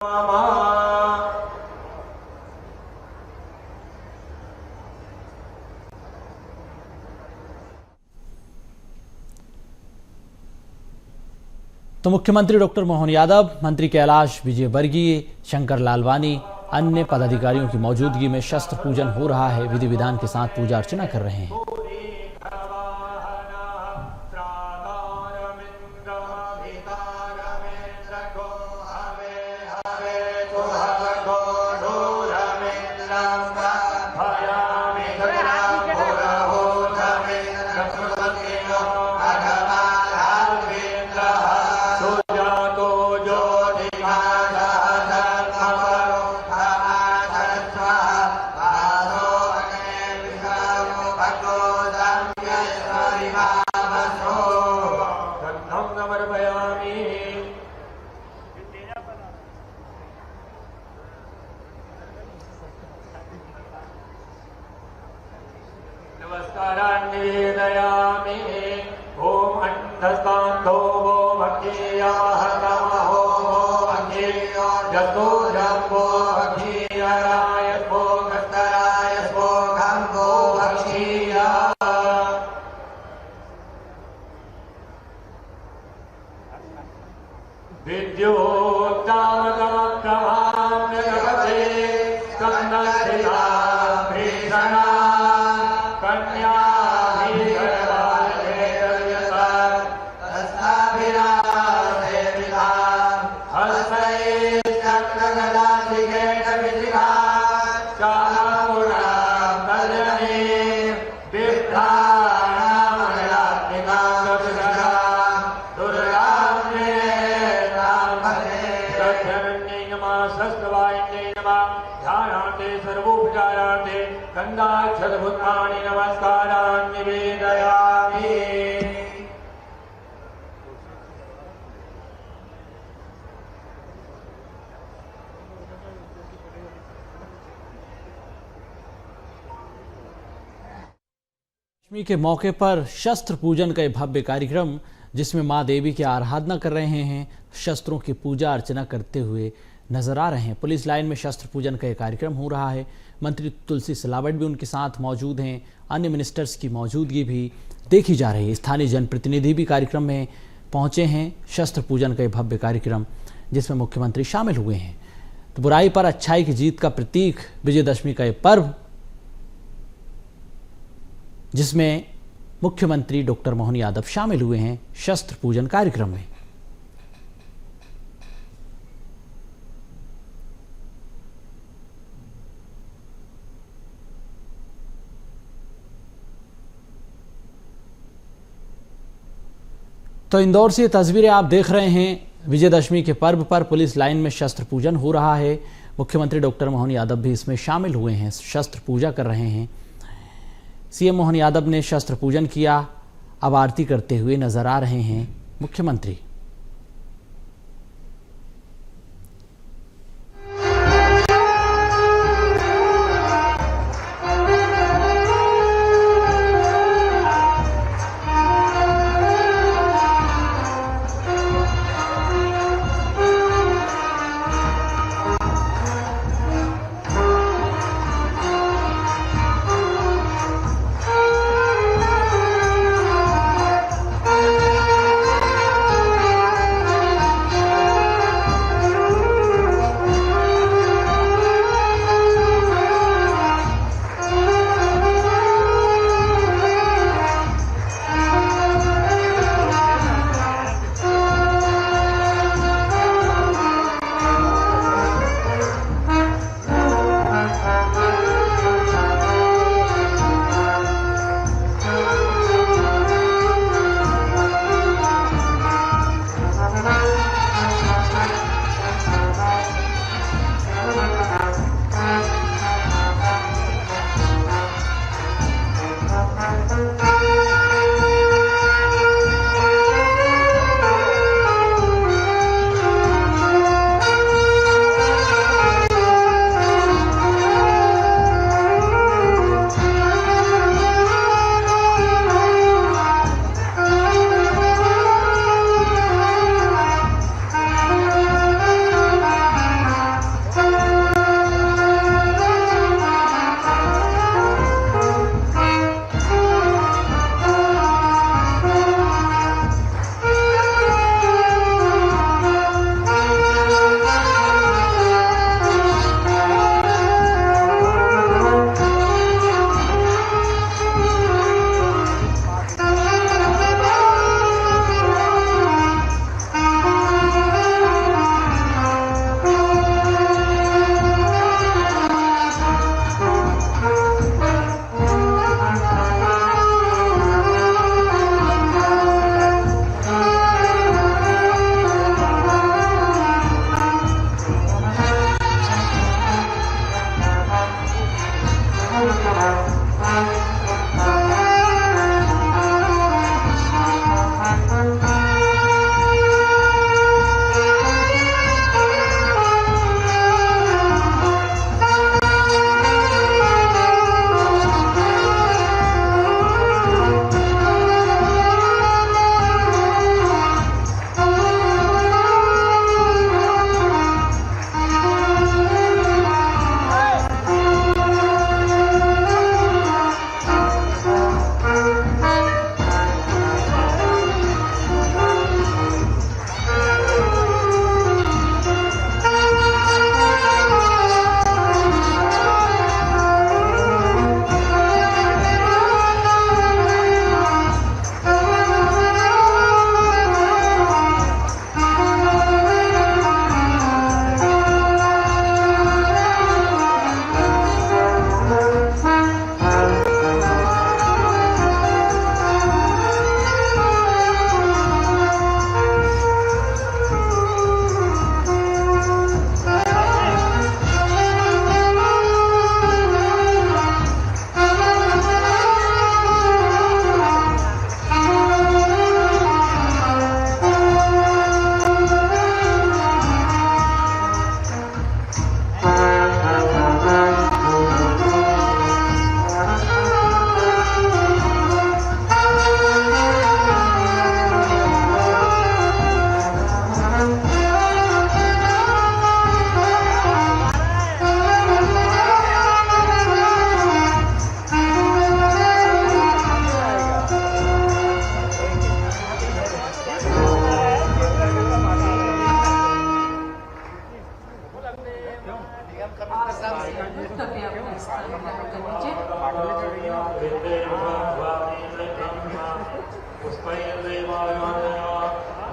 तो मुख्यमंत्री डॉक्टर मोहन यादव, मंत्री कैलाश विजयवर्गीय, शंकर लालवानी, अन्य पदाधिकारियों की मौजूदगी में शस्त्र पूजन हो रहा है। विधि विधान के साथ पूजा अर्चना कर रहे हैं। नमस्कारान् निवेदयामि। ओम अंधस्तान्तो वो भक्तियाः तमहो भक्तियो जतो जम्बो भक्तियराय वो कस्तराय वो गंगो भक्तिया विद्योत्तावकमक्रमां जगते स्कन्दस्थिता भीषणा कन्या सर्वोपचारार्थे गंगाक्षतभूतानि नमस्कारान् निवेदयामि। दशमी के मौके पर शस्त्र पूजन का भव्य कार्यक्रम, जिसमें मां देवी की आराधना कर रहे हैं, शस्त्रों की पूजा अर्चना करते हुए नजर आ रहे हैं। पुलिस लाइन में शस्त्र पूजन का कार्यक्रम हो रहा है। मंत्री तुलसी सिलावट भी उनके साथ मौजूद हैं। अन्य मिनिस्टर्स की मौजूदगी भी देखी जा रही है। स्थानीय जनप्रतिनिधि भी कार्यक्रम में पहुंचे हैं। शस्त्र पूजन का भव्य कार्यक्रम जिसमें मुख्यमंत्री शामिल हुए हैं। तो बुराई पर अच्छाई की जीत का प्रतीक विजयदशमी का ये पर्व, जिसमें मुख्यमंत्री डॉक्टर मोहन यादव शामिल हुए हैं शस्त्र पूजन कार्यक्रम में। तो इंदौर से ये तस्वीरें आप देख रहे हैं। विजयदशमी के पर्व पर पुलिस लाइन में शस्त्र पूजन हो रहा है। मुख्यमंत्री डॉक्टर मोहन यादव भी इसमें शामिल हुए हैं, शस्त्र पूजा कर रहे हैं। सीएम मोहन यादव ने शस्त्र पूजन किया। अब आरती करते हुए नजर आ रहे हैं मुख्यमंत्री।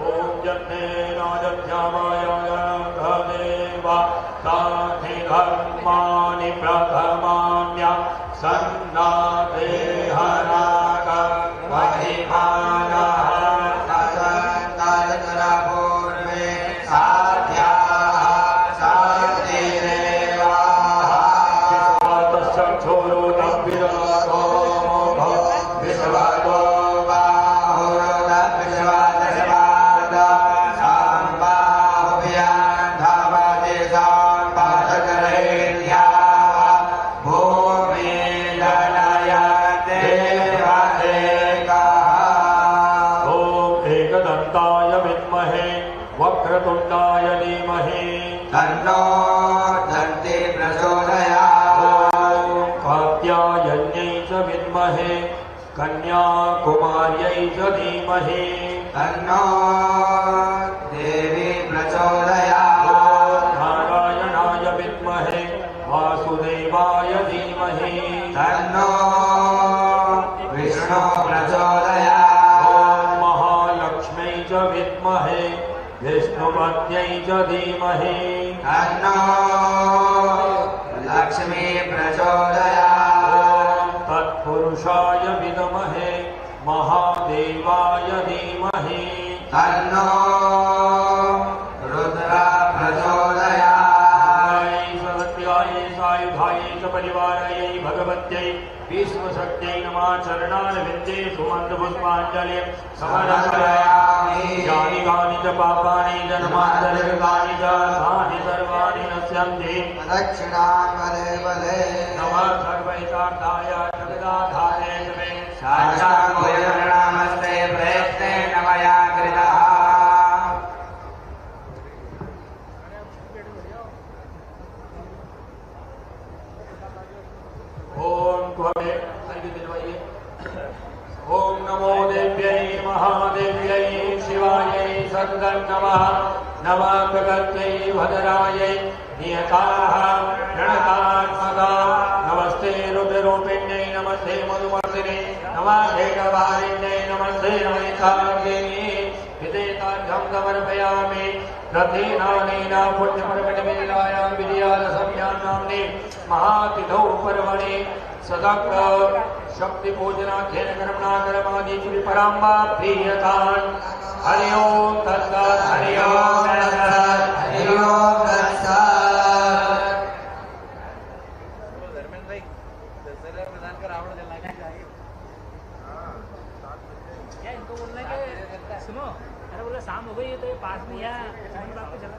ओम जन्ने राजध्यामाय देवा तानि धर्माणि प्रथमान्या सन्नाते हराक महिमानः पूर्वे साध्याः साधिरेवाः चक्षुरो नव्विरतो विश्वतो बाहुरो विश्वादशवाद साम्बाहुभ्यां धावति साम्पादकरेत्याः भूमि जनयते एकः ॐ एकदन्ताय विद्महे वक्रतुण्डाय धीमहि तन्नो दन्ति प्रचोदयात् ॐ कात्यायन्यै च विद्महे कन्याकुमार्यै च धीमहि तन्नो देवी प्रचोदयात् ॐ नारायणाय विद्महे वासुदेवाय धीमहि तन्नो विष्णु प्रचोदयात् ॐ महालक्ष्म्यै च विद्महे विष्णुपत्न्यै च धीमहि तन्नो लक्ष्मी प्रचोदयात् ॐ तत्पुरुषाय विद्महे महादेवाय धीमहि तन्नो रुद्र प्रचोदयात् सत्याय सायुधाय च परिवारायै भगवत्यै विश्वशक्त्यै नमः चरणारविन्दे सुमन्त्रपुष्पाञ्जलिं समर्पयामि यानि कानि च पापानि जन्मान्तरकृतानि च तानि सर्वाणि नश्यन्ति दक्षिणां वदे वदे नमः सर्वैकार्थाय जगदाधारे मे साष्टाङ्गोयनमस्ते प्रयत्ने नमया कृतः ओम त्वमे आइए दिलवाइए ओम नमो देव्यै महादेव्यै शिवायै सद्गं नमः नमः प्रगत्यै भद्रायै नियताः प्रणतात्मका नमस्ते रुद्ररूपिण्यै नमस्ते मधुमर्दिने नमः भेदवारिण्यै नमस्ते नमिताङ्गिनी विदेताभ्यं समर्पयामि रथेनानेन पुण्यपर्वणवेलायां विजयादशम्यां नाम्नि महातिथौ पर्वणि सदक् शक्तिपूजनाख्येन कर्मणाकरमादीचि विपराम्बा प्रीयतान् हरि ओं तत्सत् हरि ओं तत्सत् हरि ओं तत्सत् क्या इनको बोलना है कि सुनो अरे बोला शाम हो गई है तो ये पास में यहाँ समझ बात पे चला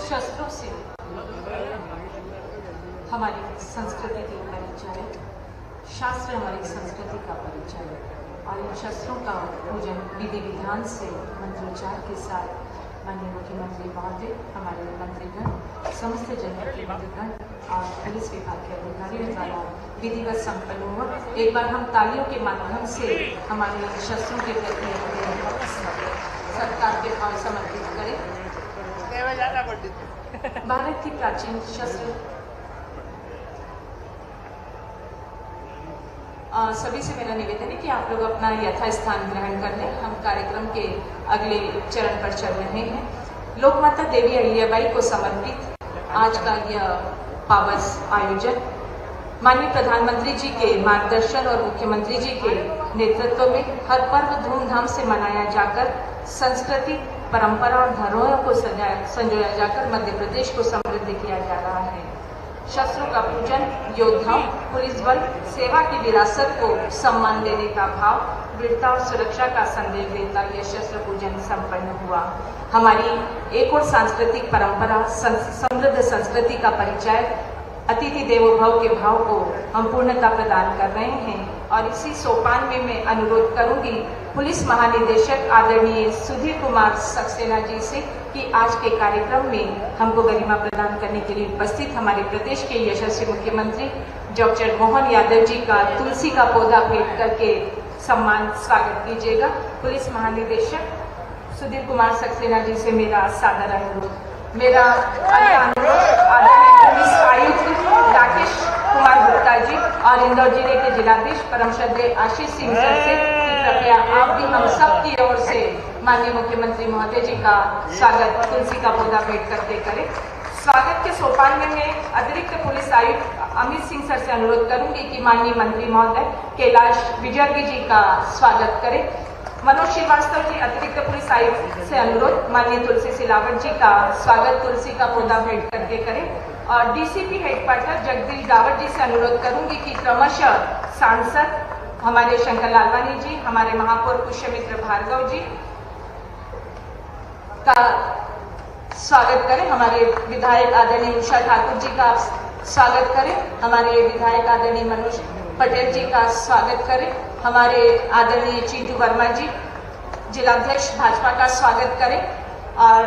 शस्त्रों से हमारी संस्कृति की परिचय, शास्त्र हमारी संस्कृति का परिचय और इन शस्त्रों का पूजन विधि विधान से मंत्रोच्चार के साथ माननीय मुख्यमंत्री महोदय, हमारे मंत्रीगण, समस्त जनप्रतिनिधिगण और पुलिस विभाग के अधिकारियों द्वारा विधिवत संपन्न हुआ। एक बार हम तालियों के माध्यम से हमारे शस्त्रों के प्रति अपने सत्कार के भाव समर्पित करें। भारत की प्राचीन शस्त्र सभी से मेरा निवेदन है कि आप लोग अपना यथास्थान ग्रहण कर लें। हम कार्यक्रम के अगले चरण पर चल रहे हैं। लोकमाता देवी अहिल्याबाई को समर्पित आज का यह पावन आयोजन माननीय प्रधानमंत्री जी के मार्गदर्शन और मुख्यमंत्री जी के नेतृत्व में हर पर्व धूमधाम से मनाया जाकर संस्कृति, परंपरा और धरोहरों को संजोया जाकर मध्य प्रदेश को समृद्ध किया जा रहा है। शस्त्रों का पूजन योद्धाओं, पुलिस बल, सेवा की विरासत को सम्मान देने का भाव, वीरता और सुरक्षा का संदेश देता यह शस्त्र पूजन संपन्न हुआ। हमारी एक और सांस्कृतिक परंपरा, समृद्ध संस्कृति का परिचय, अतिथि देवो भव के भाव को हम पूर्णता प्रदान कर रहे हैं। और इसी सोपान में मैं अनुरोध करूंगी पुलिस महानिदेशक आदरणीय सुधीर कुमार सक्सेना जी से कि आज के कार्यक्रम में हमको गरिमा प्रदान करने के लिए उपस्थित हमारे प्रदेश के यशस्वी मुख्यमंत्री डॉक्टर मोहन यादव जी का तुलसी का पौधा भेंट करके सम्मान स्वागत कीजिएगा। पुलिस महानिदेशक सुधीर कुमार सक्सेना जी से मेरा सादर अनुरोध। मेरा अनुरोध आदरणीय पुलिस आयुक्त राकेश कुमार गुप्ता जी और इंदौर जिले के जिलाधीश परम श्रद्धेय आशीष सिंह सर से कृपया आप भी हम सब की ओर से माननीय मुख्यमंत्री महोदय जी का स्वागत तुलसी का पौधा भेंट करके करें। स्वागत के सोपान में मैं अतिरिक्त पुलिस आयुक्त अमित सिंह सर से अनुरोध करूंगी कि माननीय मंत्री महोदय कैलाश विजयवर्गीय जी का स्वागत करें। मनोज श्रीवास्तव जी अतिरिक्त पुलिस आयुक्त से अनुरोध माननीय तुलसी सिलावट जी का स्वागत तुलसी का पौधा भेंट करके करें। और डीसीपी हेडक्वार्टर जगदीश दावट जी से अनुरोध करूंगी कि क्रमशः सांसद हमारे शंकर लालवानी जी, हमारे महापौर पुष्यमित्र भार्गव जी का स्वागत करें। हमारे विधायक आदरणीय उषा ठाकुर जी का स्वागत करें। हमारे विधायक आदरणीय मनोज पटेल जी का स्वागत करें। हमारे आदरणीय चिंटू वर्मा जी जिलाध्यक्ष भाजपा का स्वागत करें। और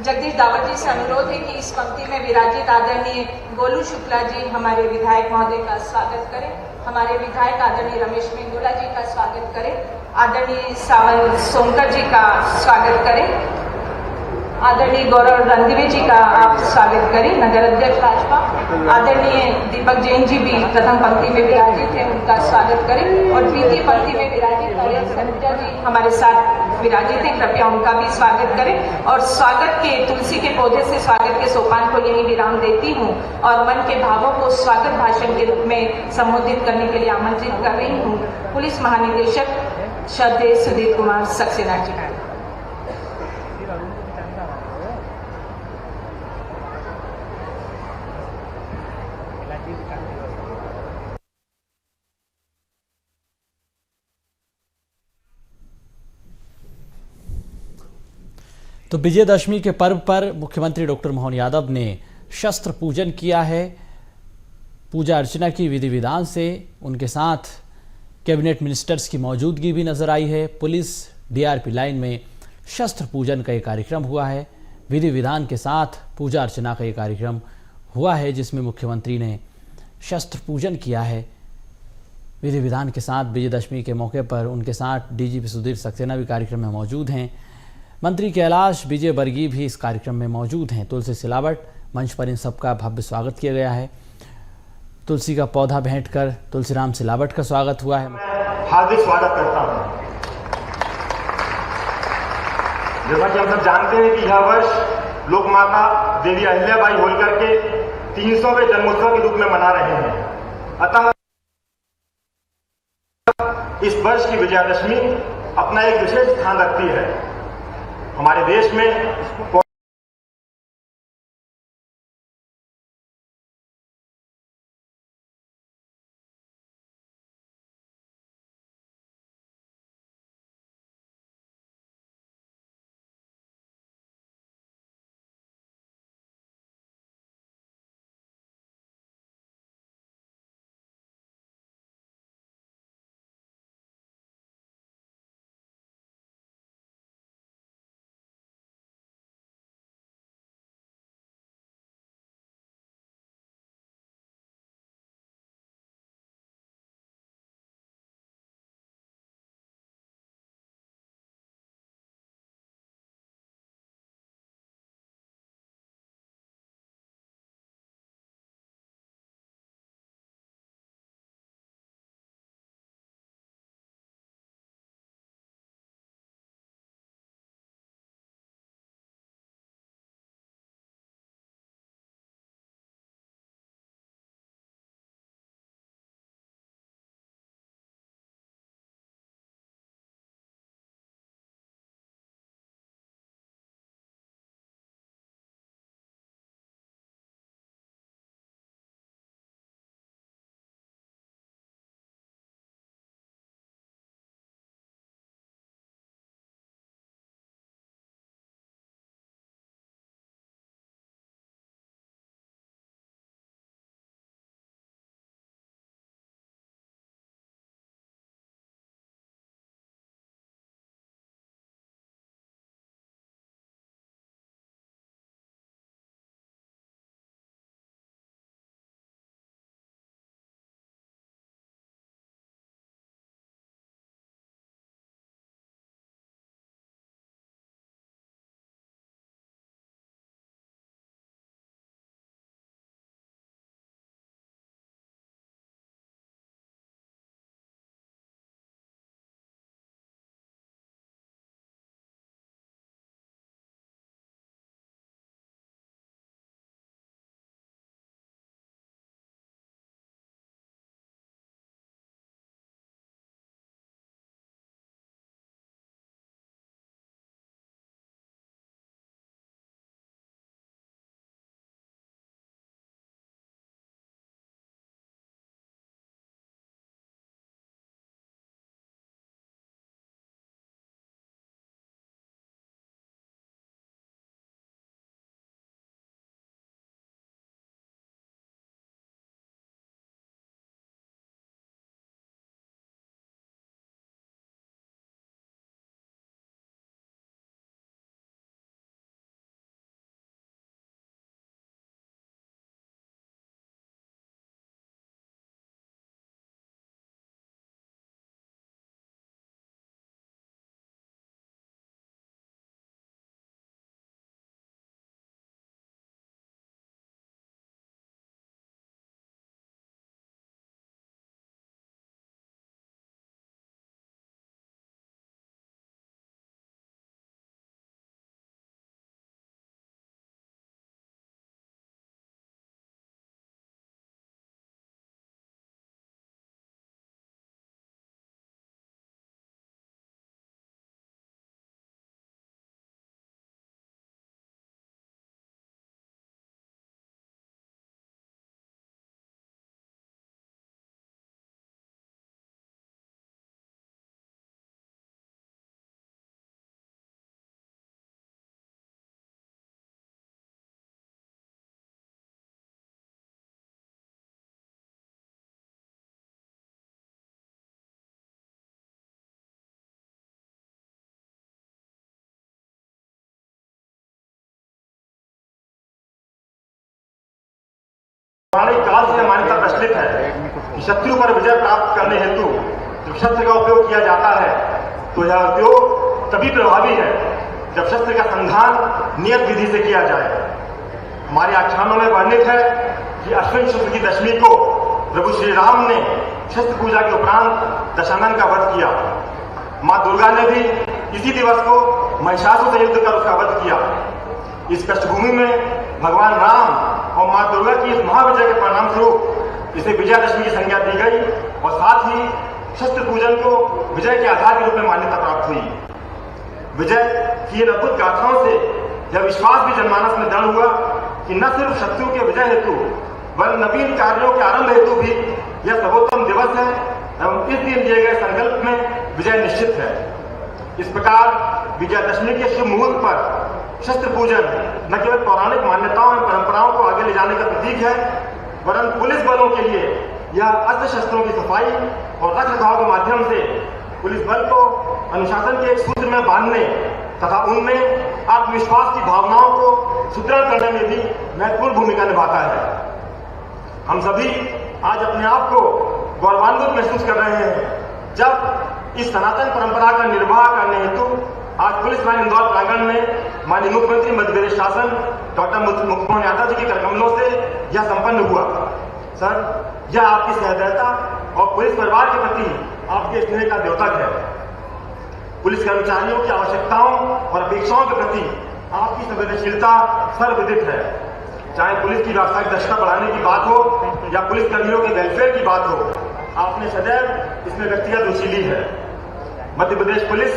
जगदीश दावट जी से अनुरोध है कि इस पंक्ति में विराजित आदरणीय गोलू शुक्ला जी हमारे विधायक महोदय का स्वागत करें। हमारे विधायक आदरणीय रमेश मेंदोला जी का स्वागत करें। आदरणीय सावंत सोमकर जी का स्वागत करें। आदरणीय गौरव रणदिवे जी का आप स्वागत करें। नगर अध्यक्ष भाजपा आदरणीय दीपक जैन जी भी प्रथम पंक्ति में विराजित है, उनका स्वागत करें। और द्वितीय पंक्ति में विराजित सरुजा जी हमारे साथ विराजित है, कृपया उनका भी स्वागत करें। और स्वागत के तुलसी के पौधे से स्वागत के सोपान को यही विराम देती हूँ और मन के भावों को स्वागत भाषण के रूप में संबोधित करने के लिए आमंत्रित कर रही हूँ पुलिस महानिदेशक श्रद्धेय सुधीर कुमार सक्सेना जी। तो विजयदशमी के पर्व पर मुख्यमंत्री डॉक्टर मोहन यादव ने शस्त्र पूजन किया है। पूजा अर्चना की विधि विधान से उनके साथ कैबिनेट मिनिस्टर्स की मौजूदगी भी नजर आई है। पुलिस डीआरपी लाइन में शस्त्र पूजन का एक कार्यक्रम हुआ है। विधि विधान के साथ पूजा अर्चना का एक कार्यक्रम हुआ है जिसमें मुख्यमंत्री ने शस्त्र पूजन किया है। विधि विधान के साथ विजयदशमी के मौके पर उनके साथ डीजीपी सुधीर सक्सेना भी कार्यक्रम में मौजूद हैं। मंत्री कैलाश विजयवर्गीय भी इस कार्यक्रम में मौजूद हैं। तुलसी सिलावट मंच पर इन सबका भव्य स्वागत किया गया है। तुलसी का पौधा भेंट कर तुलसीराम सिलावट का स्वागत हुआ है। हार्दिक स्वागत करता हूं। जैसा कि हम सब जानते हैं कि यह वर्ष लोक माता देवी अहिल्याबाई होलकर के 300वें जन्मोत्सव के रूप में मना रहे हैं। अतः इस वर्ष की विजयादशमी अपना एक विशेष स्थान रखती है हमारे देश में। पौराणिक काल से मान्यता प्रचलित है कि शत्रु पर विजय प्राप्त करने हेतु जब शस्त्र का उपयोग किया जाता है तो यह उपयोग तभी प्रभावी है जब शस्त्र का संधान नियत विधि से किया जाए। हमारे आख्यानों में वर्णित है कि अश्विन शुक्ल की दशमी को प्रभु श्री राम ने शस्त्र पूजा के उपरांत दशानन का वध किया। मां दुर्गा ने भी इसी दिवस को महिषासुर से युद्ध कर उसका वध किया। इस पृष्ठभूमि में भगवान राम और मां दुर्गा की इस महाविजय के परिणाम स्वरूप इसे विजयादशमी की संज्ञा दी गई और साथ ही शस्त्र पूजन को विजय के आधार के रूप में मान्यता प्राप्त हुई। विजय की इन अद्भुत गाथाओं से यह विश्वास भी जनमानस में दृढ़ हुआ कि न सिर्फ शत्रु के विजय हेतु वरन नवीन कार्यों के आरंभ हेतु भी यह सर्वोत्तम दिवस है एवं इस दिन दिए गए संकल्प में विजय निश्चित है। इस प्रकार विजयादशमी के शुभ मुहूर्त पर शस्त्र पूजन न केवल पौराणिक मान्यताओं एवं परंपराओं को आगे ले जाने का प्रतीक है वरन पुलिस बलों के लिए यह अस्त्र शस्त्रों की सफाई और रखरखाव के माध्यम से पुलिस बल को अनुशासन के एक सूत्र में बांधने तथा उनमें आत्मविश्वास की भावनाओं को सुदृढ़ करने में भी महत्वपूर्ण भूमिका निभाता है। हम सभी आज अपने आप को गौरवान्वित महसूस कर रहे हैं जब इस सनातन परंपरा का निर्वाह करने हेतु आज पुलिस लाइन इंदौर प्रांगण में माननीय मुख्यमंत्री मध्य प्रदेश शासन डॉक्टर मुकुंद यादव जी के करकमलों से यह संपन्न हुआ। सर, यह आपकी सहृदयता और पुलिस परिवार के प्रति आपके स्नेह का द्योतक है। पुलिस कर्मचारियों की आवश्यकताओं और अपेक्षाओं के प्रति आपकी संवेदनशीलता सर्वविदित है। चाहे पुलिस की व्यावसायिक दक्षता बढ़ाने की बात हो या पुलिस कर्मियों के वेलफेयर की बात हो, आपने सदैव इसमें व्यक्तिगत रुचि ली है। मध्य प्रदेश पुलिस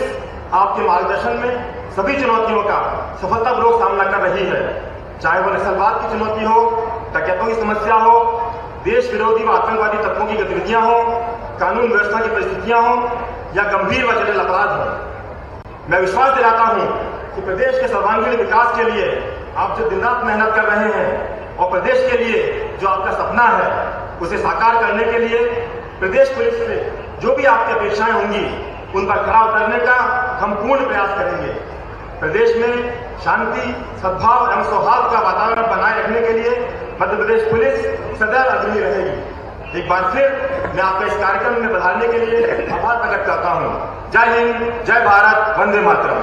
आपके मार्गदर्शन में सभी चुनौतियों का सफलतापूर्वक सामना कर रही है, चाहे वो नक्सलवाद की चुनौती हो, डकैतों की समस्या हो, देश विरोधी व आतंकवादी तत्वों की गतिविधियां हो, कानून व्यवस्था की परिस्थितियां हो या गंभीर व जटिल अपराध हो। मैं विश्वास दिलाता हूं कि प्रदेश के सर्वांगीण विकास के लिए आप जो दिन रात मेहनत कर रहे हैं और प्रदेश के लिए जो आपका सपना है उसे साकार करने के लिए प्रदेश पुलिस से जो भी आपकी अपेक्षाएं होंगी उन पर खरा उतरने का हम पूर्ण प्रयास करेंगे। प्रदेश में शांति, सद्भाव एवं सौहार्द का वातावरण बनाए रखने के लिए मध्य प्रदेश पुलिस सदैव अग्रणी रहेगी। एक बार फिर मैं आपका इस कार्यक्रम में बधाने के लिए आभार प्रकट करता हूं। जय हिंद, जय भारत, वंदे मातरम।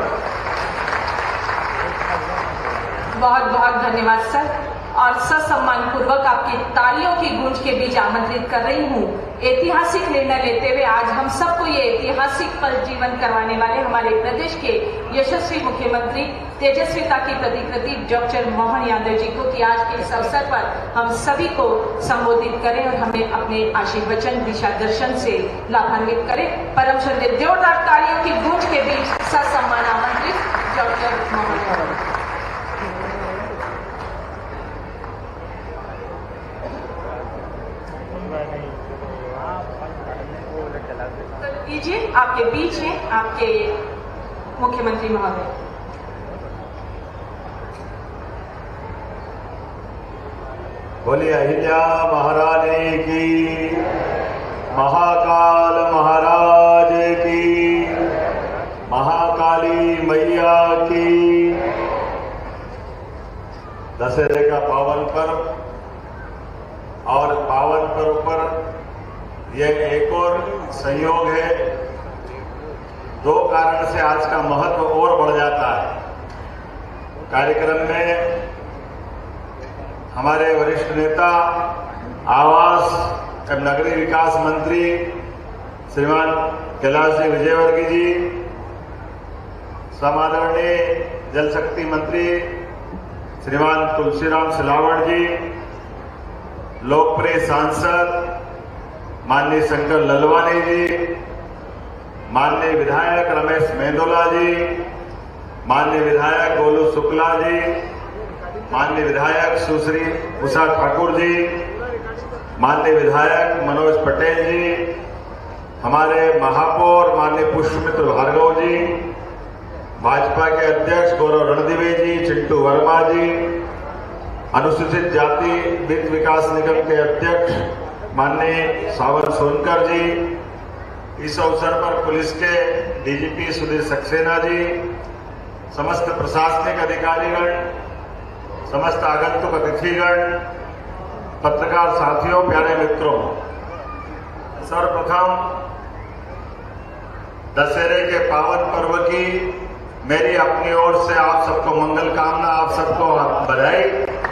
बहुत बहुत धन्यवाद सर, और ससम्मान पूर्वक आपकी तालियों की गूंज के बीच आमंत्रित कर रही हूँ ऐतिहासिक निर्णय लेते हुए आज हम सबको ये ऐतिहासिक पल जीवन करवाने वाले हमारे प्रदेश के यशस्वी मुख्यमंत्री तेजस्विता की प्रतिकृति डॉक्टर मोहन यादव जी को कि आज के इस अवसर पर हम सभी को संबोधित करें और हमें अपने आशीर्वचन दिशा दर्शन से लाभान्वित करें। परम श्रद्धेय जोरदार तालियों की गूंज के बीच ससम्मान आमंत्रित डॉक्टर मोहन यादव। लीजिए, आपके बीच हैं आपके मुख्यमंत्री महोदय। बोलिए अहिल्या महारानी की, महाकाल महाराज की, महाकाली मैया की। दशहरे का पावन पर्व और पावन पर्व पर यह एक और संयोग है। दो कारण से आज का महत्व और बढ़ जाता है। कार्यक्रम में हमारे वरिष्ठ नेता आवास एवं नगरीय विकास मंत्री श्रीमान कैलाश जी विजयवर्गीय जी, समादरणीय जल शक्ति मंत्री श्रीमान तुलसीराम सिलावट जी, लोकप्रिय सांसद माननीय शंकर ललवानी जी, माननीय विधायक रमेश मेंदोला जी, माननीय विधायक गोलू शुक्ला जी, माननीय विधायक सुश्री उषा ठाकुर जी, माननीय विधायक मनोज पटेल जी, हमारे महापौर माननीय पुष्पमित्र भार्गव जी, भाजपा के अध्यक्ष गौरव रणदिवे जी, चिंटू वर्मा जी, अनुसूचित जाति वित्त विकास निगम के अध्यक्ष माननीय सावन सोनकर जी, इस अवसर पर पुलिस के डीजीपी सुधीर सक्सेना जी, समस्त प्रशासनिक अधिकारीगण, समस्त आगंतुक अतिथिगण, पत्रकार साथियों, प्यारे मित्रों, सर्वप्रथम दशहरे के पावन पर्व की मेरी अपनी ओर से आप सबको मंगल कामना, आप सबको बधाई,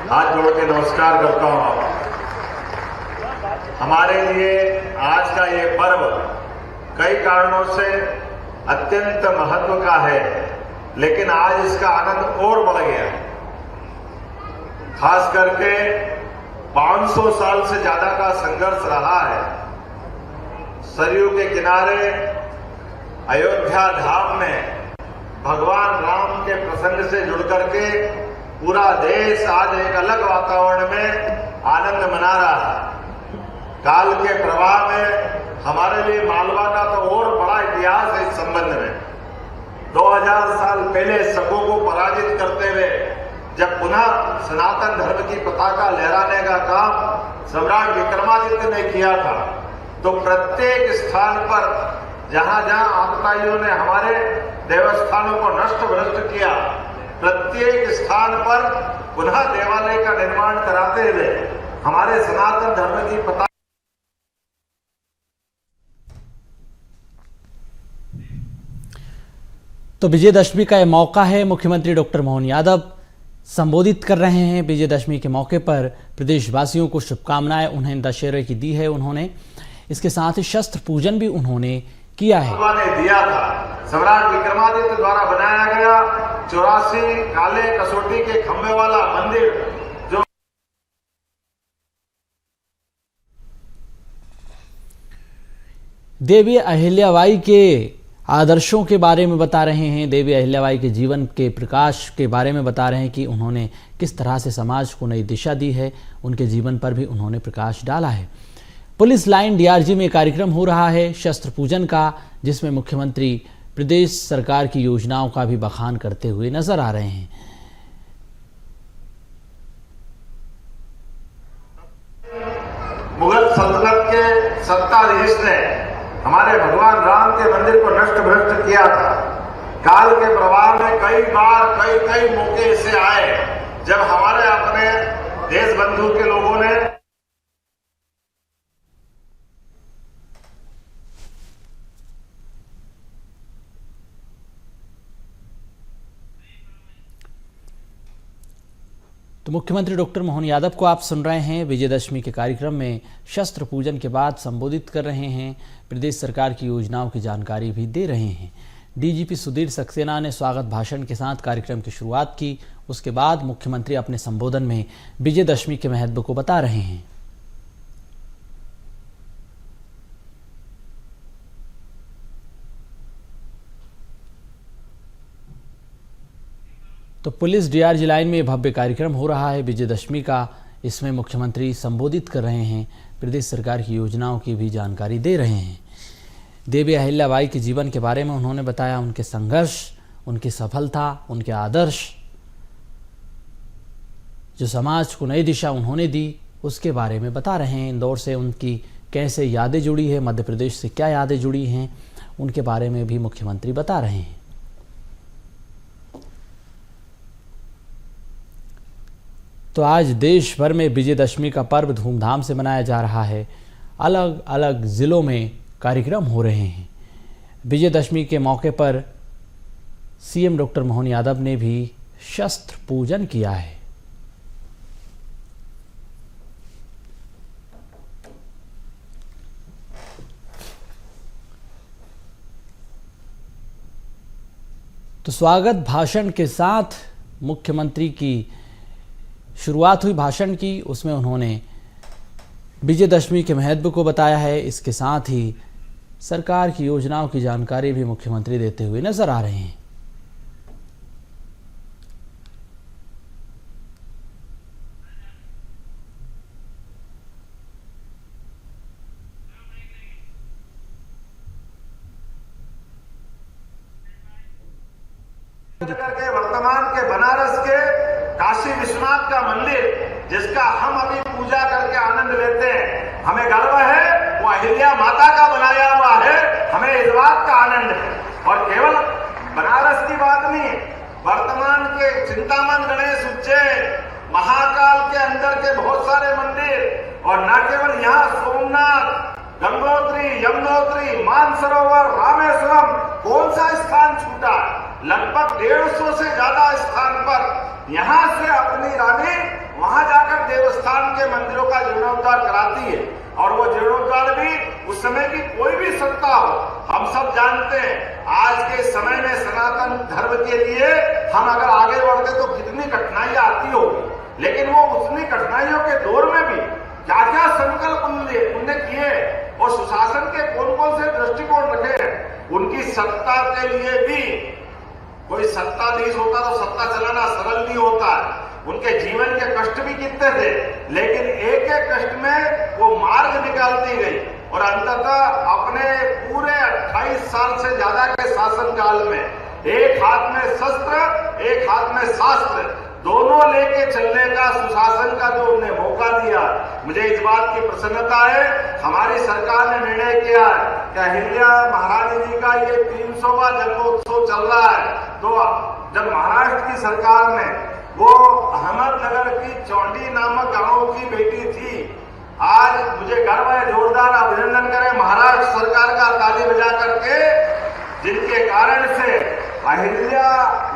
हाथ जोड़ के नमस्कार करता हूं। हमारे लिए आज का ये पर्व कई कारणों से अत्यंत महत्व का है, लेकिन आज इसका आनंद और बढ़ गया। खास करके 500 साल से ज्यादा का संघर्ष रहा है। सरयू के किनारे अयोध्या धाम में भगवान राम के प्रसंग से जुड़ करके पूरा देश आज एक अलग वातावरण में आनंद मना रहा है। काल के प्रवाह में हमारे लिए मालवा का तो और बड़ा इतिहास है। इस संबंध में 2000 साल पहले शकों को पराजित करते हुए जब पुनः सनातन धर्म की पताका लहराने का काम सम्राट विक्रमादित्य ने किया था, तो प्रत्येक स्थान पर जहां जहां आतताइयों ने हमारे देवस्थानों को नष्ट भ्रष्ट किया, प्रत्येक स्थान पर पुनः देवालय का निर्माण कराते हुए हमारे सनातन धर्म की पताका। तो विजयदशमी का यह मौका है। मुख्यमंत्री डॉक्टर मोहन यादव संबोधित कर रहे हैं। विजयदशमी के मौके पर प्रदेशवासियों को शुभकामनाएं उन्हें दशहरे की दी है उन्होंने। इसके साथ ही शस्त्र पूजन भी उन्होंने किया है। ने दिया था, सम्राट विक्रमादित्य द्वारा बनाया गया 84 काले कसौटी के खंभे वाला मंदिर जो देवी अहिल्याबाई के आदर्शों के बारे में बता रहे हैं। देवी अहिल्याबाई के जीवन के प्रकाश के बारे में बता रहे हैं कि उन्होंने किस तरह से समाज को नई दिशा दी है। उनके जीवन पर भी उन्होंने प्रकाश डाला है। पुलिस लाइन डीआरजी में कार्यक्रम हो रहा है शस्त्र पूजन का, जिसमें मुख्यमंत्री प्रदेश सरकार की योजनाओं का भी बखान करते हुए नजर आ रहे हैं। मुगल सल्तनत के सत्ताधीश ने हमारे भगवान राम के मंदिर को नष्ट भ्रष्ट किया था। काल के प्रवाह में कई बार कई मौके ऐसे आए जब हमारे अपने देश बंधु के लोगों ने तो मुख्यमंत्री डॉक्टर मोहन यादव को आप सुन रहे हैं। विजयदशमी के कार्यक्रम में शस्त्र पूजन के बाद संबोधित कर रहे हैं। प्रदेश सरकार की योजनाओं की जानकारी भी दे रहे हैं। डीजीपी सुधीर सक्सेना ने स्वागत भाषण के साथ कार्यक्रम की शुरुआत की। उसके बाद मुख्यमंत्री अपने संबोधन में विजयदशमी के महत्व को बता रहे हैं। तो पुलिस डीआरजी लाइन में भव्य कार्यक्रम हो रहा है विजयदशमी का। इसमें मुख्यमंत्री संबोधित कर रहे हैं, प्रदेश सरकार की योजनाओं की भी जानकारी दे रहे हैं। देवी अहिल्याबाई के जीवन के बारे में उन्होंने बताया, उनके संघर्ष, उनकी सफलता, उनके आदर्श, जो समाज को नई दिशा उन्होंने दी, उसके बारे में बता रहे हैं। इंदौर से उनकी कैसे यादें जुड़ी है, मध्य प्रदेश से क्या यादें जुड़ी हैं, उनके बारे में भी मुख्यमंत्री बता रहे हैं। तो आज देश भर में विजयदशमी का पर्व धूमधाम से मनाया जा रहा है। अलग अलग ज़िलों में कार्यक्रम हो रहे हैं। विजयदशमी के मौके पर सीएम डॉक्टर मोहन यादव ने भी शस्त्र पूजन किया है। तो स्वागत भाषण के साथ मुख्यमंत्री की शुरुआत हुई भाषण की। उसमें उन्होंने विजयदशमी के महत्व को बताया है। इसके साथ ही सरकार की योजनाओं की जानकारी भी मुख्यमंत्री देते हुए नजर आ रहे हैं। करके वर्तमान के बनारस के काशी विश्वनाथ का मंदिर, जिसका हम अभी पूजा करके आनंद लेते हैं, हमें गर्व है, वो अहिल्या माता का बनाया हुआ है। हमें इस बात का आनंद है। और केवल बनारस की बात नहीं, वर्तमान के चिंतामन गणेश उच्चैन महाकाल के अंदर के बहुत सारे मंदिर, और न केवल यहाँ सोमनाथ, गंगोत्री, यमुनोत्री, मानसरोवर, रामेश्वरम, कौन सा स्थान छूटा? लगभग 150 से ज्यादा स्थान पर यहाँ से अपनी रानी वहां जाकर देवस्थान के मंदिरों का जीर्णोद्धार कराती है। और वो जीर्णोद्धार भी उस समय की कोई भी सत्ता हो, हम सब जानते हैं आज के समय में सनातन धर्म के लिए हम अगर आगे बढ़ते तो कितनी कठिनाइयां आती होगी, लेकिन वो उतनी कठिनाइयों के दौर में भी क्या क्या संकल्प उनने किए और सुशासन के कौन कौन से दृष्टिकोण रखे हैं। उनकी सत्ता के लिए भी कोई सत्ताधीश होता तो सत्ता चलाना सरल नहीं होता। उनके जीवन के कष्ट भी कितने थे, लेकिन एक एक कष्ट में वो मार्ग निकालती गई और अंततः अपने पूरे 28 साल से ज्यादा के शासन काल में एक हाथ में शस्त्र, एक हाथ में शास्त्र, दोनों लेके चलने का सुशासन का जो उन्हें मौका दिया, मुझे इस बात की प्रसन्नता है। हमारी सरकार ने निर्णय किया है कि अहिल्या महारानी जी का ये 300वां जन्मोत्सव चल रहा है, तो जब महाराष्ट्र की सरकार ने वो अहमदनगर की चौंडी नामक गांव की बेटी थी, आज मुझे गर्व है, जोरदार अभिनंदन करें महाराष्ट्र सरकार का ताली बजा करके, जिनके कारण से अहिल्या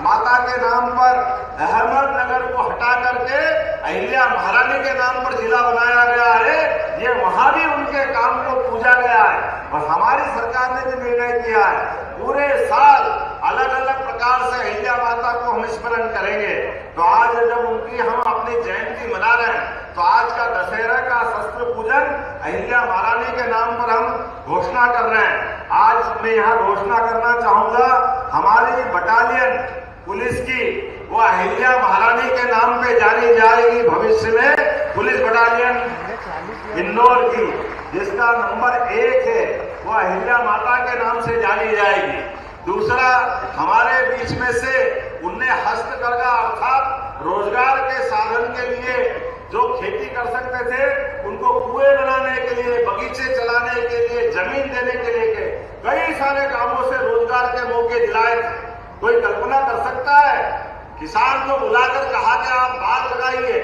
माता के नाम पर अहमदनगर को हटा करके अहिल्या महारानी के नाम पर जिला बनाया गया है। ये वहां भी उनके काम को पूजा गया है और हमारी सरकार ने भी निर्णय किया है पूरे साल अलग अलग प्रकार से अहिल्या माता को हम स्मरण करेंगे। तो आज जब उनकी हम अपनी जयंती मना रहे हैं, तो आज का दशहरा का शस्त्र पूजन अहिल्या महारानी के नाम पर हम घोषणा कर रहे हैं। आज मैं यहाँ घोषणा करना चाहूंगा, हमारी बटालियन पुलिस की वो अहिल्या महारानी के नाम पे जानी जाएगी। भविष्य में पुलिस बटालियन इंदौर की, जिसका नंबर 1 है, वो अहिल्या माता के नाम से जानी जाएगी। दूसरा, हमारे बीच में से उनने हस्तकरघा अर्थात रोजगार के साधन के लिए जो खेती कर सकते थे, उनको कुएं बनाने के लिए, बगीचे चलाने के लिए, जमीन देने के लिए कई सारे कामों से रोजगार के मौके दिलाए थे। कोई कल्पना कर सकता है, किसान को बुलाकर कहा कि आप बाग लगाइए,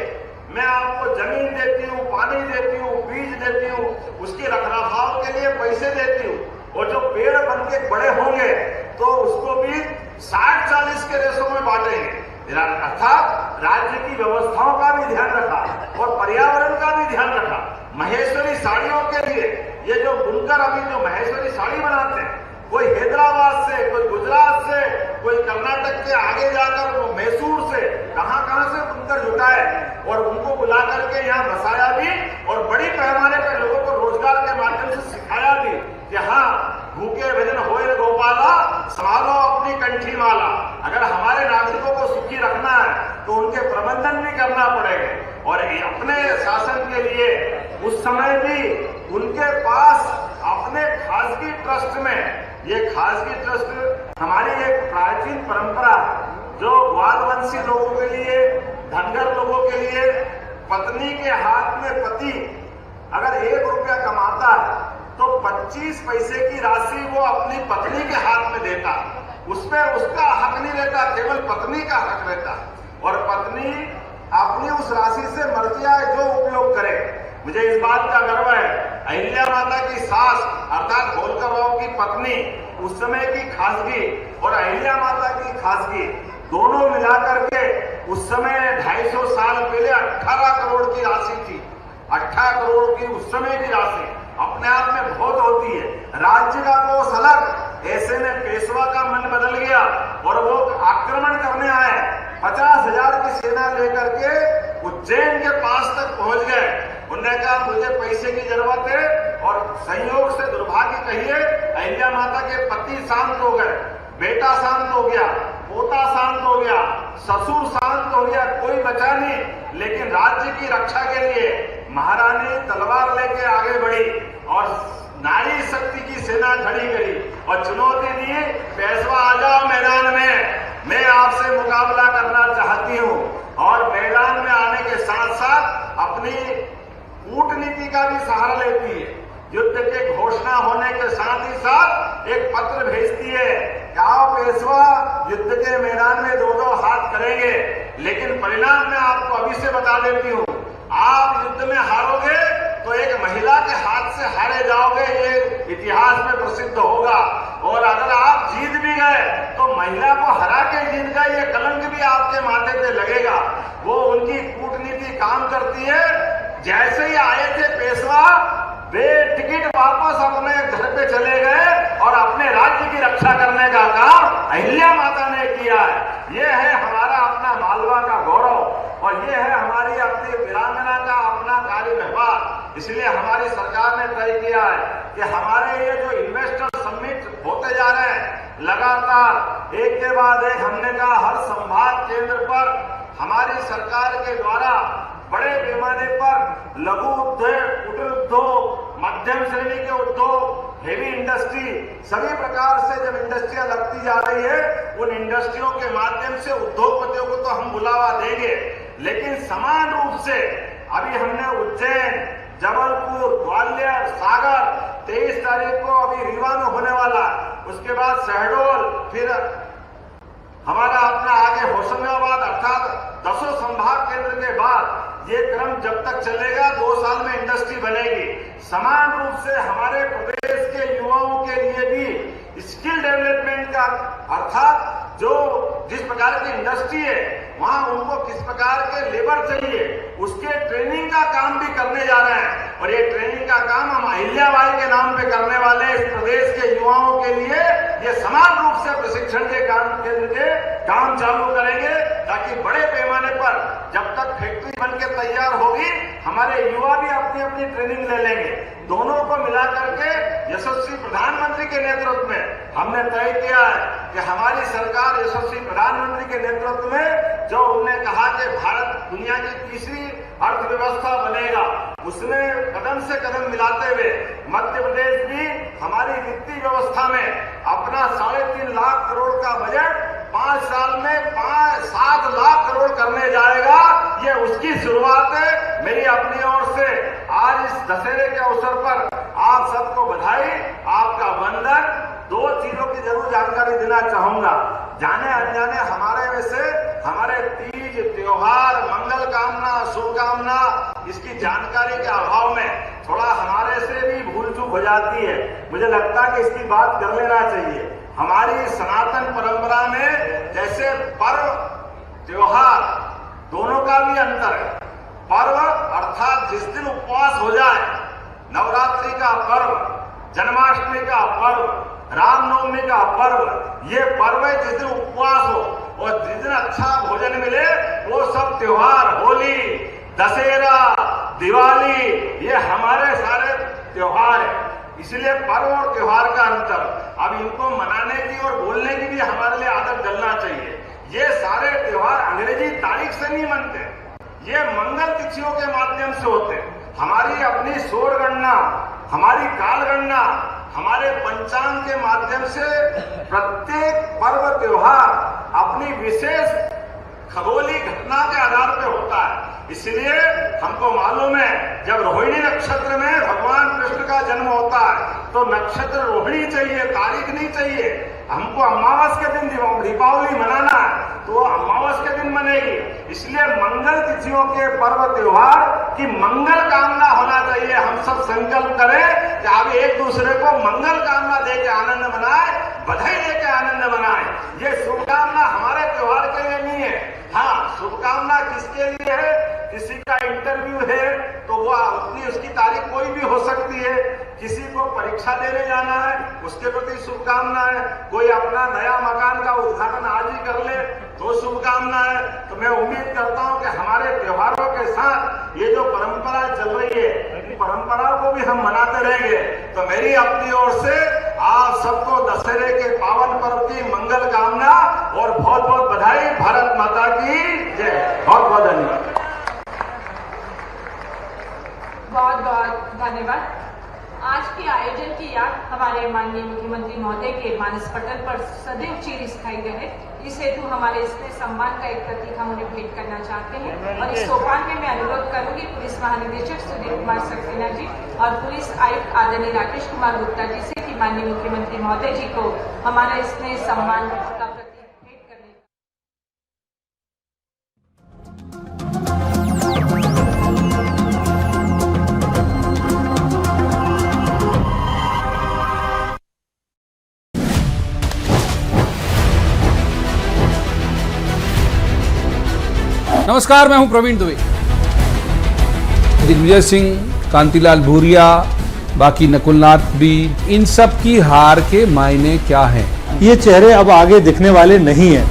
मैं आपको जमीन देती हूँ, पानी देती हूँ, बीज देती हूँ, उसके रखरखाव के लिए पैसे देती हूँ, और जो पेड़ बन के बड़े होंगे तो उसको भी 60-40 के रेशों में बांटेंगे। अर्थात राज्य की व्यवस्थाओं का भी ध्यान रखा और पर्यावरण का भी ध्यान रखा। महेश्वरी साड़ियों के लिए ये जो बुनकर अभी जो महेश्वरी साड़ी बनाते हैं, कोई हैदराबाद से, कोई गुजरात से, कोई कर्नाटक के आगे जाकर वो मैसूर से, कहां से बुनकर जुटाए और उनको बुला करके यहाँ बसाया भी और बड़ी पैमाने पर लोगों को रोजगार के माध्यम से सिखाया भी कि हाँ, भूखे भजन होए गोपाला, संभालो अपनी कंठी माला। अगर हमारे नागरिकों को सुखी रखना है तो उनके प्रबंधन भी करना पड़ेगा। और अपने शासन के लिए उस समय भी उनके पास अपने खासगी ट्रस्ट में, ये खासगी ट्रस्ट हमारी एक प्राचीन परंपरा है जो ग्वालवंशी लोगों के लिए, धनगर लोगों के लिए, पत्नी के हाथ में पति अगर 1 रुपया कमाता है तो 25 पैसे की राशि वो अपनी पत्नी के हाथ में देता, उसमें उसका हक नहीं रहता, केवल पत्नी का हक रहता, और पत्नी अपनी उस राशि से मर्जी आए जो उपयोग करे। मुझे इस बात का गर्व है, अहिल्या माता की सास अर्थात होलकर राव की पत्नी उस समय की खासगी और अहिल्या माता की खासगी दोनों मिलाकर के उस समय 250 साल पहले 18 करोड़ की राशि थी। 18 करोड़ की उस समय की राशि अपने आप में बहुत होती है। राज्य का कोष अलग, ऐसे में पेशवा का मन बदल गया और वो आक्रमण करने आए। 50,000 की सेना लेकर के उज्जैन के पास तक पहुंच गए। उन्होंने कहा मुझे पैसे की जरूरत है, और संयोग से दुर्भाग्य कहिए अहिल्या माता के पति शांत हो गए, बेटा शांत हो गया, पोता शांत हो गया, ससुर शांत हो गया, कोई बचा नहीं। लेकिन राज्य की रक्षा के लिए महारानी तलवार लेके आगे बढ़ी और नारी शक्ति की सेना खड़ी करी और चुनौती दी, पेशवा आ जाओ मैदान में, मैं आपसे मुकाबला करना चाहती हूँ। और मैदान में आने के साथ साथ अपनी कूटनीति का भी सहारा लेती है। युद्ध के घोषणा होने के साथ ही साथ एक पत्र भेजती है कि आओ पेशवा, युद्ध के मैदान में 2-2 हाथ करेंगे। लेकिन परिणाम मैं आपको अभी से बता देती हूँ, आप युद्ध में हारोगे तो एक महिला के हाथ से हारे जाओगे, ये इतिहास में प्रसिद्ध होगा। और अगर आप जीत भी गए तो महिला को हरा के जीत गए, ये कलंक भी आपके माथे पे लगेगा। वो उनकी कूटनीति काम करती है। जैसे ही आए थे पेशवा, बेटिकट वापस अपने घर पे चले गए और अपने राज्य की रक्षा करने का काम अहिल्या माता ने किया है। ये है हमारा अपना मालवा का गौरव और ये है हमारी अपनी वीरांगना का अपना कार्य व्यवहार। इसलिए हमारी सरकार ने तय किया है कि हमारे ये जो इन्वेस्टर समिट होते जा रहे हैं, लगातार एक के बाद एक, हमने कहा हर संभाग केंद्र पर हमारी सरकार के द्वारा बड़े पैमाने पर लघु उद्योग, कुटीर उद्योग, मध्यम श्रेणी के उद्योग, हेवी इंडस्ट्री, सभी प्रकार से जब इंडस्ट्रियां लगती जा रही है, उन इंडस्ट्रियों के माध्यम से उद्योगपतियों को तो हम बुलावा देंगे, लेकिन समान रूप से अभी हमने उज्जैन, जबलपुर, ग्वालियर, सागर 23 तारीख को अभी रीवा में होने वाला, उसके बाद शहडोल, फिर हमारा अपना आगे होशंगाबाद, अर्थात 10 संभाग केंद्र के बाद ये क्रम जब तक चलेगा 2 साल में इंडस्ट्री बनेगी। समान रूप से हमारे प्रदेश के युवाओं के लिए भी स्किल डेवलपमेंट का, अर्थात जो जिस प्रकार की इंडस्ट्री है वहां उनको किस प्रकार के लेबर चाहिए, उसके ट्रेनिंग का काम भी करने जा रहे हैं। और ये ट्रेनिंग का काम हम अहिल्याबाई के नाम पे करने वाले इस प्रदेश के युवाओं के लिए ये समान रूप से प्रशिक्षण के काम केंद्र के काम चालू करेंगे, ताकि बड़े पैमाने पर जब तक फैक्ट्री बन के तैयार होगी, हमारे युवा भी अपनी अपनी ट्रेनिंग ले लेंगे। दोनों को मिला करके यशस्वी प्रधानमंत्री के नेतृत्व में हमने तय किया है कि हमारी सरकार यशस्वी प्रधानमंत्री के नेतृत्व में, जो उन्होंने कहा कि भारत दुनिया की तीसरी अर्थव्यवस्था बनेगा, उसमें कदम से कदम मिलाते हुए मध्य प्रदेश भी हमारी वित्तीय व्यवस्था में अपना 3.5 लाख करोड़ का बजट 5 साल में 7 लाख करोड़ करने जाएगा। ये उसकी शुरुआत है। मेरी अपनी ओर से आज इस दशहरे के अवसर पर आप सबको बधाई, आपका वंदन। 2 चीजों की जरूर जानकारी देना चाहूंगा। जाने अनजाने हमारे में से हमारे तीज, त्योहार, मंगल कामना, शुभकामना, इसकी जानकारी के अभाव में थोड़ा हमारे से भी भूल चूक हो जाती है। मुझे लगता है कि इसकी बात कर लेना चाहिए। हमारी सनातन परंपरा में जैसे पर्व, त्योहार दोनों का भी अंतर है। पर्व अर्थात जिस दिन उपवास हो जाए, नवरात्रि का पर्व, जन्माष्टमी का पर्व, रामनवमी का पर्व, ये पर्व है जिस दिन उपवास हो और जिस दिन अच्छा भोजन मिले, वो सब त्योहार, होली, दशहरा, दिवाली, ये हमारे सारे त्योहार है। इसलिए पर्व और त्योहार का अंतर, अब इनको मनाने की और बोलने की भी हमारे लिए आदत डलना चाहिए। ये सारे त्योहार अंग्रेजी तारीख से नहीं मनते, ये मंगल तिथियों के माध्यम से होते हैं। हमारी अपनी सौर गणना, हमारी काल गणना, हमारे पंचांग के माध्यम से प्रत्येक पर्व त्योहार अपनी विशेष खगोलीय घटना के आधार पे होता है। इसलिए हमको मालूम है जब रोहिणी नक्षत्र में भगवान कृष्ण का जन्म होता है तो नक्षत्र रोहिणी चाहिए, तारीख नहीं चाहिए। हमको अमावस के दिन दीपावली मनाना है तो अमावस के दिन मनेगी। इसलिए मंगल तिथियों के पर्व त्योहार की मंगल कामना होना चाहिए। हम सब संकल्प करें कि अब एक दूसरे को मंगल कामना देके आनंद मनाए, बधाई देके आनंद मनाए। ये शुभकामना हमारे त्योहार के लिए नहीं है। हाँ, शुभकामना किसके लिए है? किसी का इंटरव्यू है तो वो अपनी उसकी तारीख कोई भी हो सकती है। किसी को परीक्षा देने जाना है उसके प्रति शुभकामना है। कोई अपना नया मकान का उद्घाटन आज ही कर ले तो शुभकामना है। तो मैं उम्मीद करता हूं कि हमारे त्योहारों के साथ ये जो परंपरा चल रही है, इन परंपराओं को भी हम मनाते रहेंगे। तो मेरी अपनी ओर से आप सबको दशहरे के पावन पर्व की मंगल कामना और बहुत बहुत बधाई। भारत माता की जय। बहुत बहुत धन्यवाद। बहुत बहुत धन्यवाद। आज के आयोजन की याद हमारे माननीय मुख्यमंत्री महोदय के मानस पटल पर सदैव चिर स्थायी रहे, इस हेतु हमारे स्नेह सम्मान का एक प्रतीक हम उन्हें भेंट करना चाहते हैं। और इस सोपान में मैं अनुरोध करूंगी पुलिस महानिदेशक सुधीर कुमार सक्सेना जी और पुलिस आयुक्त आदरणीय राकेश कुमार गुप्ता जी से कि माननीय मुख्यमंत्री महोदय जी को हमारा स्नेह सम्मान का प्रतीक भेंट करने। नमस्कार, मैं हूं प्रवीण दुबे। दिग्विजय सिंह, कांतिलाल भूरिया, बाकी नकुलनाथ भी, इन सब की हार के मायने क्या हैं? ये चेहरे अब आगे दिखने वाले नहीं हैं।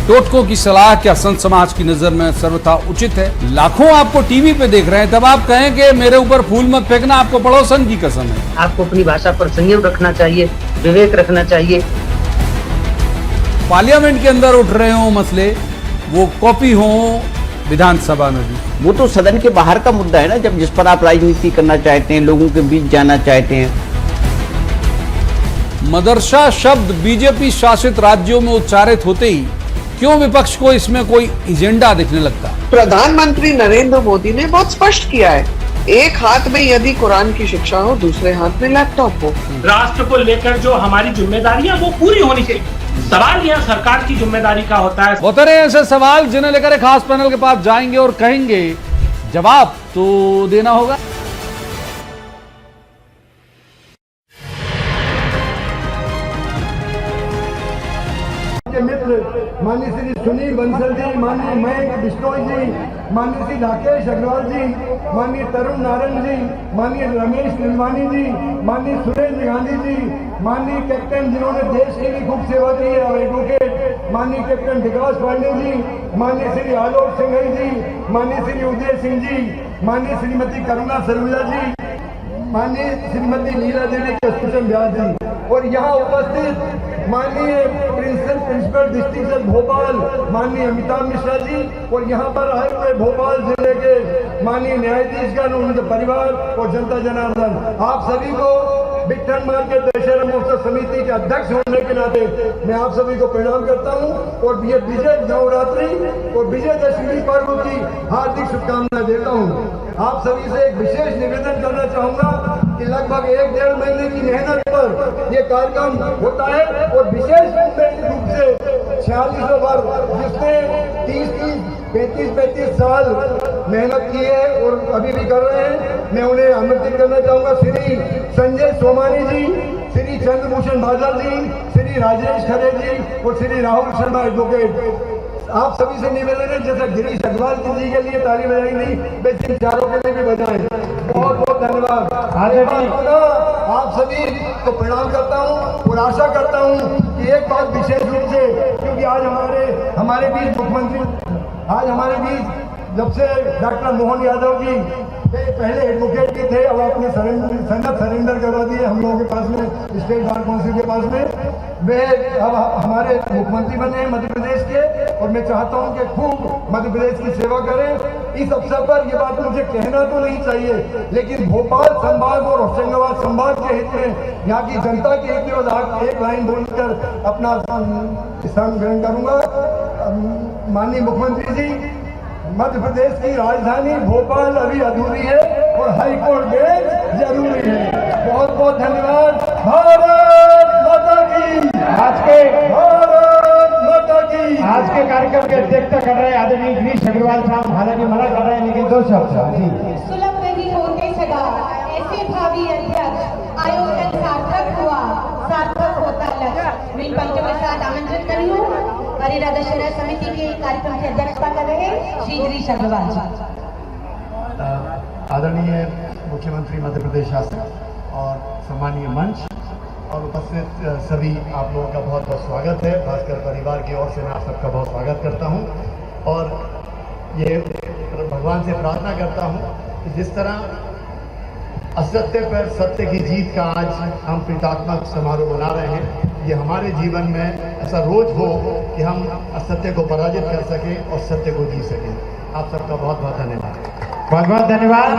टोटकों की सलाह क्या संत समाज की नजर में सर्वथा उचित है? लाखों आपको टीवी पे देख रहे हैं, तब आप कहें कि मेरे ऊपर फूल मत फेंकना, आपको पड़ोसन की कसम है। आपको अपनी भाषा पर संयम रखना चाहिए, विवेक रखना चाहिए। पार्लियामेंट के अंदर उठ रहे हो मसले, वो कॉपी हो विधानसभा में भी। वो तो सदन के बाहर का मुद्दा है ना, जब जिस पर आप राजनीति करना चाहते हैं, लोगों के बीच जाना चाहते हैं। मदरसा शब्द बीजेपी शासित राज्यों में उच्चारित होते ही क्यों विपक्ष को इसमें कोई एजेंडा दिखने लगता? प्रधानमंत्री नरेंद्र मोदी ने बहुत स्पष्ट किया है, एक हाथ में यदि कुरान की शिक्षा हो, दूसरे हाथ में लैपटॉप हो। राष्ट्र को लेकर जो हमारी जिम्मेदारियां वो पूरी होनी चाहिए। सवाल यह सरकार की जिम्मेदारी का होता है। होते रहे ऐसे सवाल जिन्हें लेकर एक खास पैनल के पास जाएंगे और कहेंगे जवाब तो देना होगा। मित्र माननीय श्री सुनील बंसल जी, माननीय मयंक बिश्नोई जी, माननीय श्री राकेश अग्रवाल जी, माननीय तरुण नारायण जी, माननीय रमेश निलवानी जी, माननीय सुरेंद्र गांधी जी, माननीय कैप्टन जिन्होंने देश के लिए खूब सेवा की है एडवोकेट माननीय कैप्टन विकास पांडे जी, माननीय श्री आलोक सिंह जी, माननीय श्री उदय सिंह जी, माननीय श्रीमती करुणा सरवजा जी, माननीय श्रीमती नीला देवी कृष्ण व्यास जी, और यहाँ उपस्थित माननीय प्रिंसिपल डिस्ट्रिक्ट जज भोपाल माननीय अमिताभ मिश्रा जी, और यहाँ पर आए हुए भोपाल जिले के माननीय न्यायाधीशगण, उनके परिवार और जनता जनार्दन, आप सभी को विठ्ठल मार्ग के दशहरा महोत्सव समिति के अध्यक्ष होने के नाते मैं आप सभी को प्रणाम करता हूँ और ये विजय नवरात्रि और विजयदशमी पर्व की हार्दिक शुभकामनाएं देता हूँ। आप सभी से एक विशेष निवेदन करना चाहूंगा कि लगभग 1-1.5 महीने की मेहनत पर ये कार्यक्रम होता है और विशेष रूप से 46 वर्ग जिसने 30-35 साल मेहनत की है और अभी भी कर रहे हैं, मैं उन्हें आमंत्रित करना चाहूंगा। श्री संजय सोमानी जी, श्री चंद्रभूषण बादल जी, श्री राजेश खरे जी और श्री राहुल शर्मा एडवोकेट, आप सभी से निवेदन है जैसा गिरीश अग्रवाल जी के लिए ताली बजाई नहीं, वैसे चारों के लिए भी बजाएं। बहुत बहुत धन्यवाद। आप सभी को प्रणाम करता हूं और आशा करता हूं कि एक बात विशेष रूप से, क्योंकि आज हमारे बीच मुख्यमंत्री, आज हमारे बीच जब से डॉक्टर मोहन यादव जी पहले एडवोकेट भी थे, अब आपने सनद सरेंडर करवा दिए हम लोगों के पास में, स्टेट बार काउंसिल के पास में, वे अब हमारे मुख्यमंत्री बने हैं मध्य प्रदेश के, और मैं चाहता हूं कि खूब मध्य प्रदेश की सेवा करें। इस अवसर पर ये बात मुझे कहना तो नहीं चाहिए, लेकिन भोपाल संभाग और होशंगाबाद संभाग के हित में, यहाँ की जनता के हित में एक लाइन बोलकर अपना स्थान ग्रहण करूंगा। माननीय मुख्यमंत्री जी, मध्य प्रदेश की राजधानी भोपाल अभी अधूरी है और हाई कोर्ट बेंच जरूरी है। बहुत बहुत धन्यवाद। भारत माता की। आज के कार्यक्रम की अध्यक्षता कर रहे आदरणीय गिरीश अग्रवाल साहब, हालांकि मना कर रहे हैं लेकिन 2 शब्द जी। सुलभ नहीं होते सदा ऐसे भावी अध्यक्ष, आयोजन सार्थक हुआ, सार्थक होता लक्ष्य। मैं इन पंक्तियों के साथ आमंत्रित करी हूँ परिरा दशहरा समिति के कार्यक्रम की अध्यक्षता कर रहे श्री गिरीश अग्रवाल जी। आदरणीय मुख्यमंत्री मध्य प्रदेश शासन और सम्मानीय मंच और उपस्थित सभी आप लोगों का बहुत बहुत स्वागत है। खासकर परिवार की ओर से मैं आप सबका बहुत स्वागत करता हूं और ये भगवान से प्रार्थना करता हूं कि जिस तरह असत्य पर सत्य की जीत का आज हम प्रीतात्मक समारोह मना रहे हैं, ये हमारे जीवन में ऐसा रोज हो कि हम असत्य को पराजित कर सकें और सत्य को जी सकें। आप सबका बहुत बहुत धन्यवाद। बहुत बहुत धन्यवाद।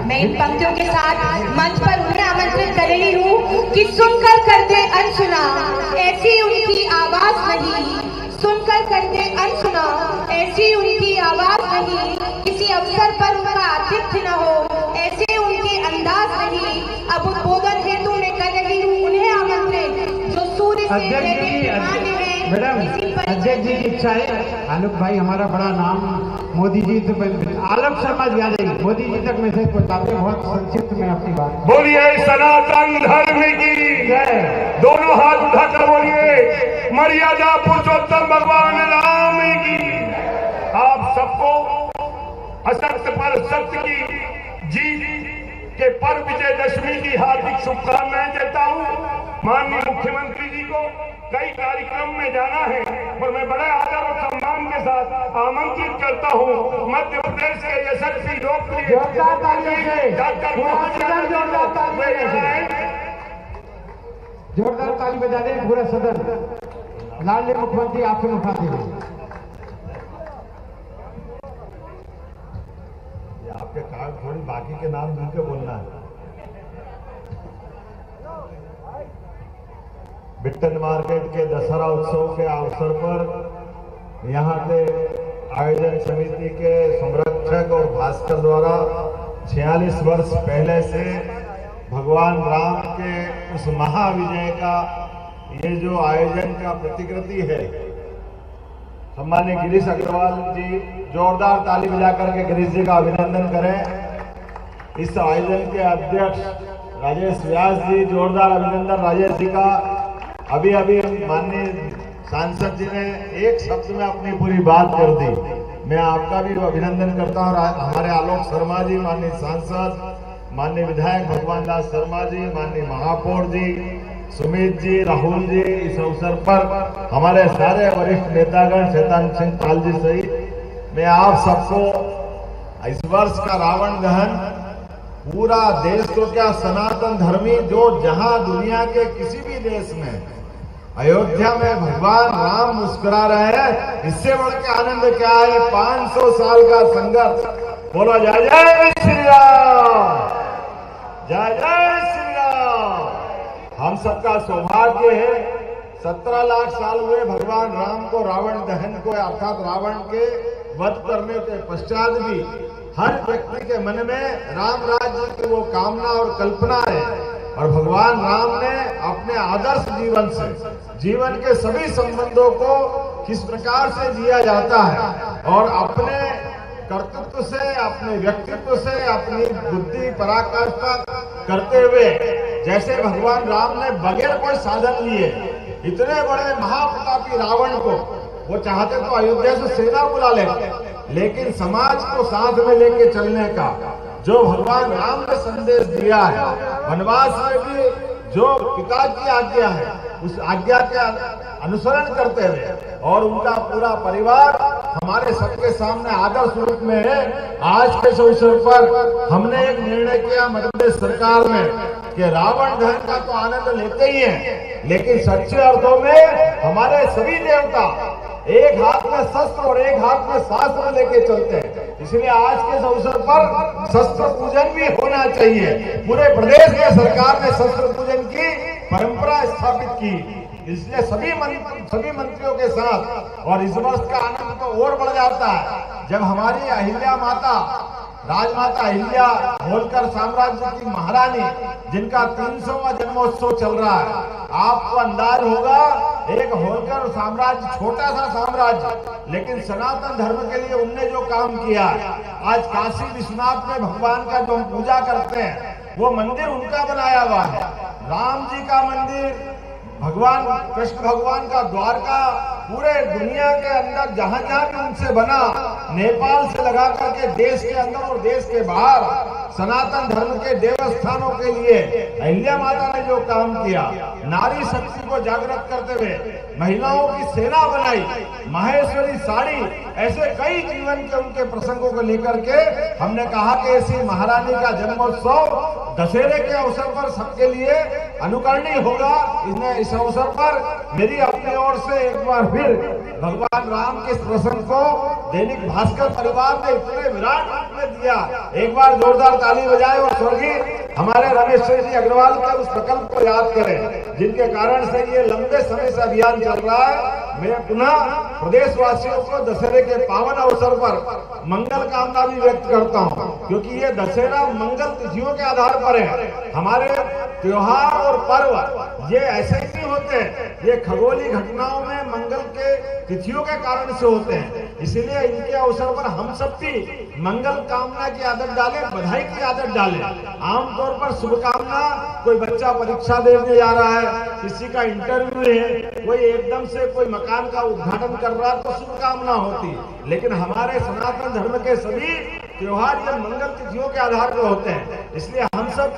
मैं इन पंक्तियों के साथ मंच पर उन्हें आमंत्रित कर रही हूँ कि सुनकर करते अनसुना ऐसी उनकी आवाज नहीं, सुनकर करते अनसुना ऐसी उनकी आवाज नहीं, किसी अवसर पर उनका आतिथ्य न हो ऐसे उनके अंदाज नहीं। अब उद्बोधन हेतु मैं कर रही हूँ उन्हें आमंत्रित जो सूर्य से मैडम अध्यक्ष जी की इच्छा है, आलोक भाई हमारा बड़ा नाम मोदी जी से आलोक शर्मा जी आ जाएंगे, मोदी जी तक मैसेज पहुंचाते हैं। बहुत संक्षिप्त में अपनी बात बोलिए सनातन धर्म की जय। दोनों हाथ उठाकर बोलिए मर्यादा पुरुषोत्तम भगवान राम की असत्य पर सत्य की जीत के पर्व विजयदशमी की हार्दिक शुभकामनाएं देता हूं। माननीय मुख्यमंत्री जी को कई कार्यक्रम में जाना है और मैं बड़े आदर और सम्मान के साथ आमंत्रित करता हूं मध्य प्रदेश के यशस्वी लोकप्रिय डॉक्टर जोरदार ताली बजा दें पूरा सदन। लाडले मुख्यमंत्री आपसे उठाते हैं। आपके कार्ड थोड़ी बाकी के नाम मिलकर बोलना है। बिट्टन मार्केट के दशहरा उत्सव के अवसर पर यहाँ के आयोजन समिति के संरक्षक और भास्कर द्वारा 46 वर्ष पहले से भगवान राम के उस महाविजय का ये जो आयोजन का प्रतिकृति है, सम्माननीय गिरीश अग्रवाल जी जोरदार ताली बजा करके गिरीश जी का अभिनंदन करें। इस आयोजन के अध्यक्ष राजेश व्यास जी, जोरदार अभिनंदन राजेश जी का। अभी अभी माननीय सांसद जी ने एक शब्द में अपनी पूरी बात कर दी। मैं आपका भी अभिनंदन करता हूँ। हमारे आलोक शर्मा जी, माननीय सांसद, माननीय विधायक भगवान दास शर्मा जी, माननीय महापौर जी, सुमित जी, राहुल जी, इस अवसर पर हमारे सारे वरिष्ठ नेतागण, शैतान सिंह पाल जी सहित मैं आप सबको इस वर्ष का रावण दहन पूरा देश तो क्या सनातन धर्मी जो जहां दुनिया के किसी भी देश में अयोध्या में भगवान राम मुस्कुरा रहे हैं, इससे बढ़ के आनंद क्या है। 500 साल का संघर्ष। बोलो जय जय श्री राम, जय जय श्री राम। हम सबका सौभाग्य है 17 लाख साल हुए भगवान राम को रावण दहन को अर्थात रावण के वध करने के पश्चात भी हर व्यक्ति के मन में राम राज्य की वो कामना और कल्पना है। और भगवान राम ने अपने आदर्श जीवन से जीवन के सभी संबंधों को किस प्रकार से जिया जाता है और अपने कर्तृत्व से, अपने व्यक्तित्व से, अपनी बुद्धि पराकाष्ठा करते हुए जैसे भगवान राम ने बगैर कोई साधन लिए इतने बड़े महाप्रतापी रावण को, वो चाहते तो अयोध्या से सेना बुला लेते, लेकिन समाज को साथ में लेके चलने का जो भगवान राम ने संदेश दिया है, वनवास में भी जो पिता की आज्ञा है उस आज्ञा के अनुसरण करते हुए और उनका पूरा परिवार हमारे सबके सामने आदर्श रूप में है। आज के इस अवसर पर हमने एक निर्णय किया मध्य प्रदेश सरकार में कि रावण दहन का तो आनंद लेते ही हैं, लेकिन सच्चे अर्थों में हमारे सभी देवता एक हाथ में शस्त्र और एक हाथ में शास्त्र लेके चलते हैं। इसलिए आज के इस अवसर पर शस्त्र पूजन भी होना चाहिए। पूरे प्रदेश में सरकार ने शस्त्र पूजन की परंपरा स्थापित की। इसलिए सभी मंत्रियों के साथ और इस वर्ष का आनंद तो और बढ़ जाता है जब हमारी अहिल्या माता, राजमाता अहिल्या होलकर साम्राज्य की महारानी, जिनका 300वां जन्मोत्सव चल रहा है। आपको अंदाज होगा एक होलकर साम्राज्य छोटा सा साम्राज्य, लेकिन सनातन धर्म के लिए उनने जो काम किया है, आज काशी विश्वनाथ में भगवान का जो हम पूजा करते हैं वो मंदिर उनका बनाया हुआ है। राम जी का मंदिर, भगवान कृष्ण भगवान का द्वारका, पूरे दुनिया के अंदर जहां जहां भी उनसे बना, नेपाल से लगा करके देश के अंदर और देश के बाहर सनातन धर्म के देवस्थानों के लिए अहिल्या माता ने जो काम किया, नारी शक्ति को जागृत करते हुए महिलाओं की सेना बनाई, माहेश्वरी साड़ी, ऐसे कई जीवन के उनके प्रसंगों को लेकर के हमने कहा कि ऐसी महारानी का जन्मोत्सव दशहरे के अवसर पर सबके लिए अनुकरणीय होगा। इस अवसर पर मेरी अपनी ओर से एक बार फिर भगवान राम के प्रसंग को दैनिक भास्कर परिवार ने इतने विराट रूप में दिया, एक बार जोरदार ताली बजाएं और स्वर्गीय हमारे रमेश जी अग्रवाल के उस प्रकल्प को याद करें जिनके कारण से ये लंबे समय से अभियान चल रहा है। मैं पुनः प्रदेशवासियों को दशहरे के पावन अवसर पर मंगल कामना भी व्यक्त करता हूं, क्योंकि ये दशहरा मंगल तिथियों के आधार पर है। हमारे त्योहार और पर्व ये ऐसे ही नहीं होते, ये खगोलीय घटनाओं में मंगल के तिथियों के कारण से होते हैं। इसलिए इनके अवसर पर हम सब भी मंगल कामना की आदत डालें, बधाई की आदत डालें। आमतौर पर शुभकामना, कोई बच्चा परीक्षा देने जा रहा है, किसी का इंटरव्यू है, कोई एकदम से कोई मकान का उद्घाटन कर रहा है तो शुभकामना होती, लेकिन हमारे सनातन धर्म के सभी त्योहार ये मंगल तिथियों के आधार पर होते हैं। इसलिए हम सब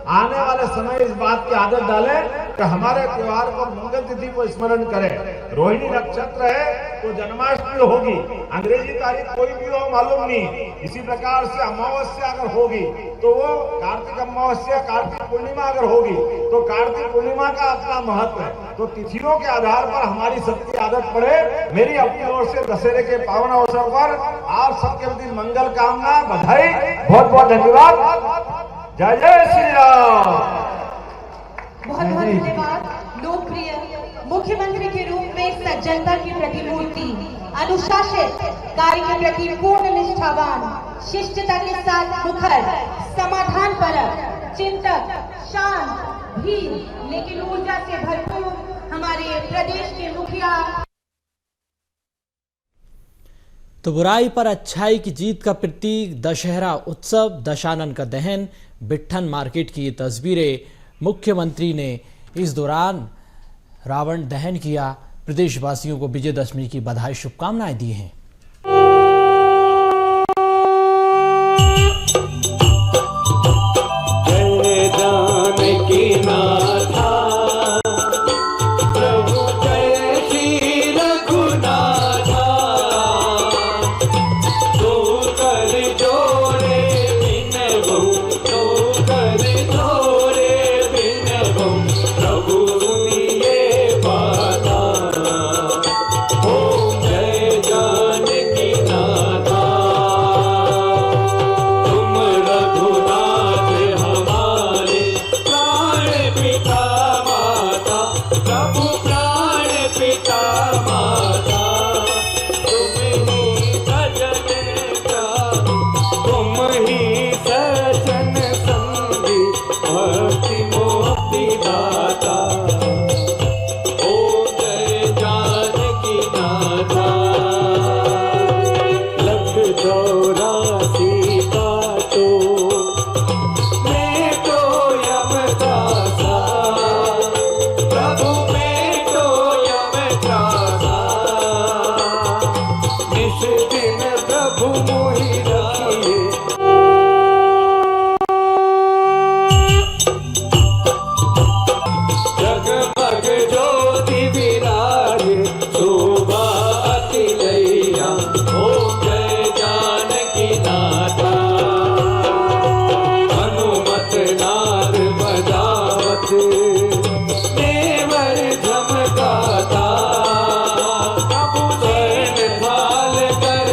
आने वाले समय इस बात की आदत डालें कि हमारे त्योहार पर मंगल तिथि को स्मरण करें। रोहिणी नक्षत्र है तो जन्माष्टमी होगी, अंग्रेजी तारीख कोई भी हो मालूम नहीं। इसी प्रकार से अमावस्या अगर होगी तो वो कार्तिक अमावस्या, कार्तिक पूर्णिमा अगर होगी तो कार्तिक पूर्णिमा का अपना महत्व है। तो तिथियों के आधार पर हमारी सबकी आदत पड़े। मेरी अपनी ओर से दशहरे के पावन अवसर पर आप सबके प्रति मंगल कामना, बधाई, बहुत बहुत धन्यवाद। जय जय श्री राम। बहुत बहुत धन्यवाद। लोकप्रिय मुख्यमंत्री के रूप में सज्जनता की प्रतिमूर्ति, अनुशासित, कार्य के प्रति पूर्ण निष्ठावान, शिष्टता के साथ मुखर, समाधान परक, चिंतक, शांत, धीर लेकिन ऊर्जा से भरपूर हमारे प्रदेश के मुखिया। तो बुराई पर अच्छाई की जीत का प्रतीक दशहरा उत्सव, दशानन का दहन, बिट्ठन मार्केट की ये तस्वीरें। मुख्यमंत्री ने इस दौरान रावण दहन किया। प्रदेशवासियों को विजयदशमी की बधाई, शुभकामनाएं दी हैं। जय जानकी नाथा प्रभु, जय श्री रघुनाथा, दो कर जोड़े बिनबहु, दो कर जोड़े बिनबहु, प्रभु सुनिए बाता। ओम जय जानकी नाथा, तुम रघुनाथ हमारे प्राण पिता माता, प्रभु प्राण पिता माता, तुम ही सजन जान, तुम ही सजन संगी, भक्ति मुक्ति दाता। ओम जय जानकी नाथा, लख 84 काटो मैं तो यम दासा, प्रभु मैं तो यम दासा, निश दिन प्रभु मोहि रखिए। जगमग ज्योति विराजे, शोभा अति लैया। ओम जय जानकी नाथा, हनुमत नाद बजावत, देवर झमकाता, प्रभु स्वर्ण थाल कर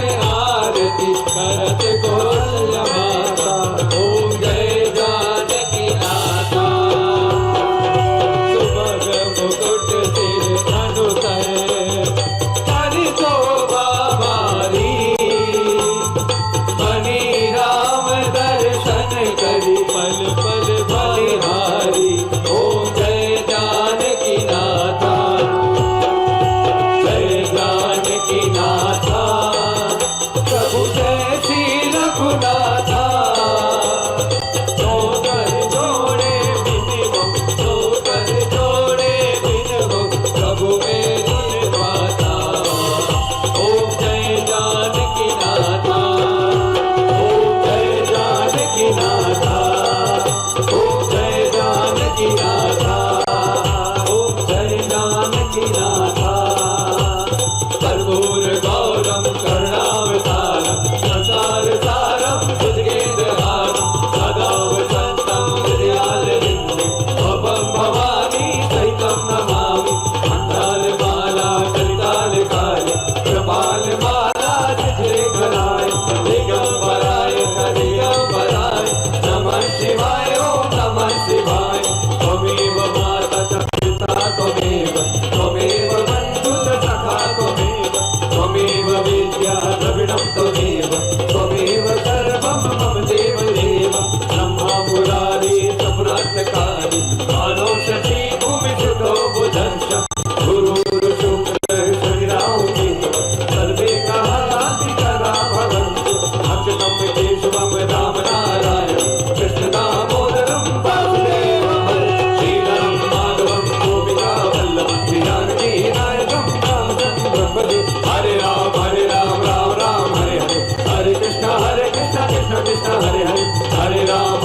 कृष्ण हरे हरे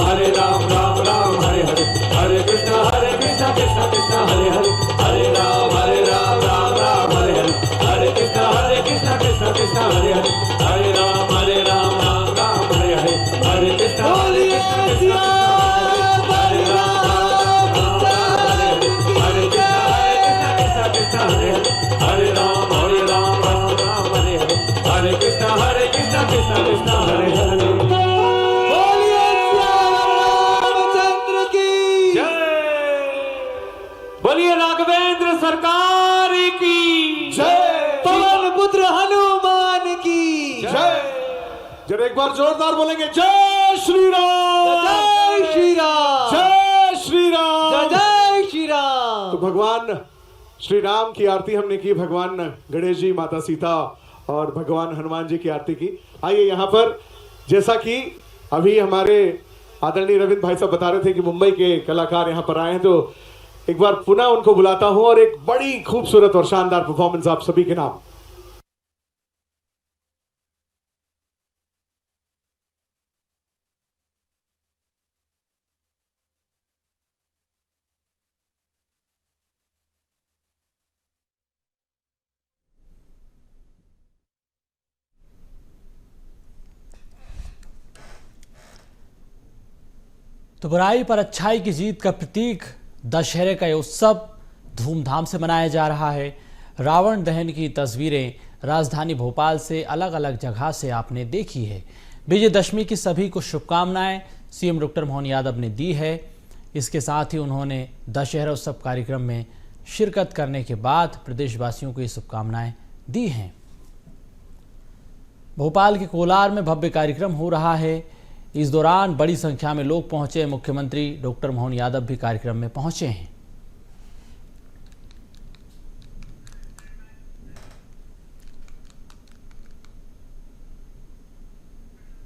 हरे राम राम राम हरे हरे हरे कृष्ण कृष्ण कृष्ण हरे हरे हरे राम राम राम हरे हरे हरे कृष्ण कृष्ण कृष्ण हरे हरे हरे राम राम राम हरे हरे हरे कृष्ण हरे राम राम हरे हरे हरे कृष्ण कृष्ण कृष्ण हरे हरे। बोलिए रामचंद्र की जय, बोलिए राघवेंद्र सरकार की जय, पवन पुत्र हनुमान की जय। जरा एक बार जोरदार बोलेंगे जय श्री राम, जय श्री राम, जय श्री राम, जय श्री राम। तो भगवान श्री राम की आरती हमने की, भगवान गणेश जी, माता सीता और भगवान हनुमान जी की आरती की। आइए यहाँ पर, जैसा कि अभी हमारे आदरणीय रविंद्र भाई साहब बता रहे थे कि मुंबई के कलाकार यहाँ पर आए हैं, तो एक बार पुनः उनको बुलाता हूँ और एक बड़ी खूबसूरत और शानदार परफॉर्मेंस आप सभी के नाम। तो बुराई पर अच्छाई की जीत का प्रतीक दशहरे का ये उत्सव धूमधाम से मनाया जा रहा है। रावण दहन की तस्वीरें राजधानी भोपाल से अलग अलग जगह से आपने देखी है। विजयदशमी की सभी को शुभकामनाएं सीएम डॉक्टर मोहन यादव ने दी है। इसके साथ ही उन्होंने दशहरा उत्सव कार्यक्रम में शिरकत करने के बाद प्रदेशवासियों को ये शुभकामनाएं दी हैं। भोपाल के कोलार में भव्य कार्यक्रम हो रहा है। इस दौरान बड़ी संख्या में लोग पहुंचे। मुख्यमंत्री डॉक्टर मोहन यादव भी कार्यक्रम में पहुंचे हैं।